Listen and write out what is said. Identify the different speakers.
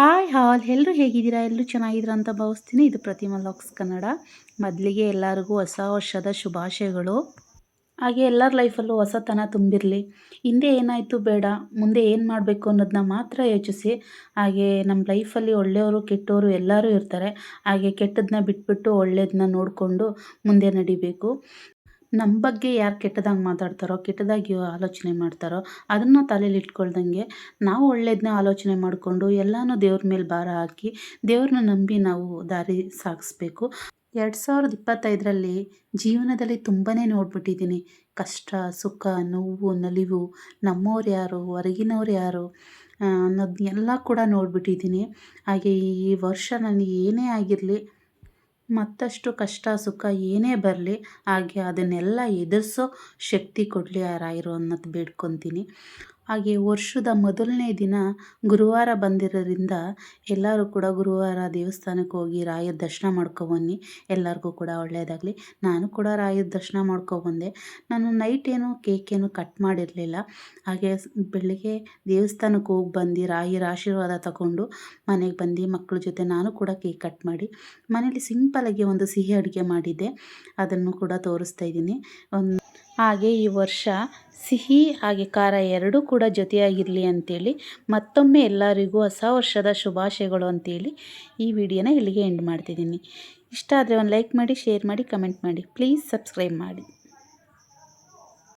Speaker 1: Hi ಹಾಲ್ ಎಲ್ಲರೂ ಹೇಗಿದ್ದೀರಾ? ಎಲ್ಲರೂ ಚೆನ್ನಾಗಿದ್ದೀರಾ ಅಂತ ಭಾವಿಸ್ತೀನಿ. ಇದು ಪ್ರತಿಮಾ ಲಾಕ್ಸ್ ಕನ್ನಡ. ಮೊದಲಿಗೆ ಎಲ್ಲರಿಗೂ ಹೊಸ ವರ್ಷದ ಶುಭಾಶಯಗಳು. ಹಾಗೆ ಎಲ್ಲರ ಲೈಫಲ್ಲೂ ಹೊಸತನ ತುಂಬಿರಲಿ. ಹಿಂದೆ ಏನಾಯಿತು ಬೇಡ, ಮುಂದೆ ಏನು ಮಾಡಬೇಕು ಅನ್ನೋದನ್ನ ಮಾತ್ರ ಯೋಚಿಸಿ. ಹಾಗೆ ನಮ್ಮ ಲೈಫಲ್ಲಿ ಒಳ್ಳೆಯವರು ಕೆಟ್ಟವರು ಎಲ್ಲರೂ ಇರ್ತಾರೆ. ಹಾಗೆ ಕೆಟ್ಟದನ್ನ ಬಿಟ್ಬಿಟ್ಟು ಒಳ್ಳೆಯದನ್ನ ನೋಡಿಕೊಂಡು ಮುಂದೆ ನಡಿಬೇಕು. ನಮ್ಮ ಬಗ್ಗೆ ಯಾರು ಕೆಟ್ಟದಾಗಿ ಮಾತಾಡ್ತಾರೋ, ಕೆಟ್ಟದಾಗಿ ಆಲೋಚನೆ ಮಾಡ್ತಾರೋ ಅದನ್ನು ತಲೆಯಲ್ಲಿ ಇಟ್ಕೊಳ್ದಂಗೆ ನಾವು ಒಳ್ಳೇದನ್ನ ಆಲೋಚನೆ ಮಾಡಿಕೊಂಡು ಎಲ್ಲನೂ ದೇವ್ರ ಮೇಲೆ ಭಾರ ಹಾಕಿ ದೇವ್ರನ್ನ ನಂಬಿ ನಾವು ದಾರಿ ಸಾಗಿಸ್ಬೇಕು. 2025ರಲ್ಲಿ ಜೀವನದಲ್ಲಿ ತುಂಬಾ ನೋಡ್ಬಿಟ್ಟಿದ್ದೀನಿ. ಕಷ್ಟ, ಸುಖ, ನೋವು, ನಲಿವು, ನಮ್ಮವ್ರು ಯಾರು, ಹೊರಗಿನವ್ರು ಯಾರು ಅನ್ನೋದನ್ನೆಲ್ಲ ಕೂಡ ನೋಡ್ಬಿಟ್ಟಿದ್ದೀನಿ. ಹಾಗೆ ಈ ವರ್ಷ ನನಗೆ ಏನೇ ಆಗಿರಲಿ, ಮತ್ತಷ್ಟು ಕಷ್ಟ ಸುಖ ಏನೇ ಬರಲಿ, ಹಾಗೆ ಅದನ್ನೆಲ್ಲ ಎದುರಿಸೋ ಶಕ್ತಿ ಕೊಡಲಿ ಆ ರಾಯರು ಅನ್ನೋದು ಬೇಡ್ಕೊತೀನಿ. ಹಾಗೆ ವರ್ಷದ ಮೊದಲನೇ ದಿನ ಗುರುವಾರ ಬಂದಿರೋದ್ರಿಂದ ಎಲ್ಲರೂ ಕೂಡ ಗುರುವಾರ ದೇವಸ್ಥಾನಕ್ಕೆ ಹೋಗಿ ರಾಯರ ದರ್ಶನ ಮಾಡ್ಕೊಬನ್ನಿ. ಎಲ್ಲರಿಗೂ ಕೂಡ ಒಳ್ಳೆಯದಾಗಲಿ. ನಾನು ಕೂಡ ರಾಯರ ದರ್ಶನ ಮಾಡ್ಕೊಬಂದೆ. ನಾನು ನೈಟ್ ಏನು ಕೇಕೇನು ಕಟ್ ಮಾಡಿರಲಿಲ್ಲ. ಹಾಗೆ ಬೆಳಿಗ್ಗೆ ದೇವಸ್ಥಾನಕ್ಕೆ ಹೋಗಿ ಬಂದು ರಾಯರ ಆಶೀರ್ವಾದ ತಗೊಂಡು ಮನೆಗೆ ಬಂದು ಮಕ್ಕಳ ಜೊತೆ ನಾನು ಕೂಡ ಕೇಕ್ ಕಟ್ ಮಾಡಿ ಮನೇಲಿ ಸಿಂಪಲಾಗಿ ಒಂದು ಸಿಹಿ ಅಡುಗೆ ಮಾಡಿದ್ದೆ. ಅದನ್ನು ಕೂಡ ತೋರಿಸ್ತಾ ಇದ್ದೀನಿ. ಹಾಗೆ ಈ ವರ್ಷ ಸಿಹಿ ಹಾಗೆ ಖಾರ ಎರಡೂ ಕೂಡ ಜೊತೆಯಾಗಿರಲಿ ಅಂಥೇಳಿ ಮತ್ತೊಮ್ಮೆ ಎಲ್ಲರಿಗೂ ಹೊಸ ವರ್ಷದ ಶುಭಾಶಯಗಳು ಅಂಥೇಳಿ ಈ ವಿಡಿಯೋನ ಇಲ್ಲಿಗೆ ಎಂಡ್ ಮಾಡ್ತಿದ್ದೀನಿ. ಇಷ್ಟ ಆದರೆ ಒಂದು ಲೈಕ್ ಮಾಡಿ, ಶೇರ್ ಮಾಡಿ, ಕಮೆಂಟ್ ಮಾಡಿ. ಪ್ಲೀಸ್ ಸಬ್ಸ್ಕ್ರೈಬ್ ಮಾಡಿ.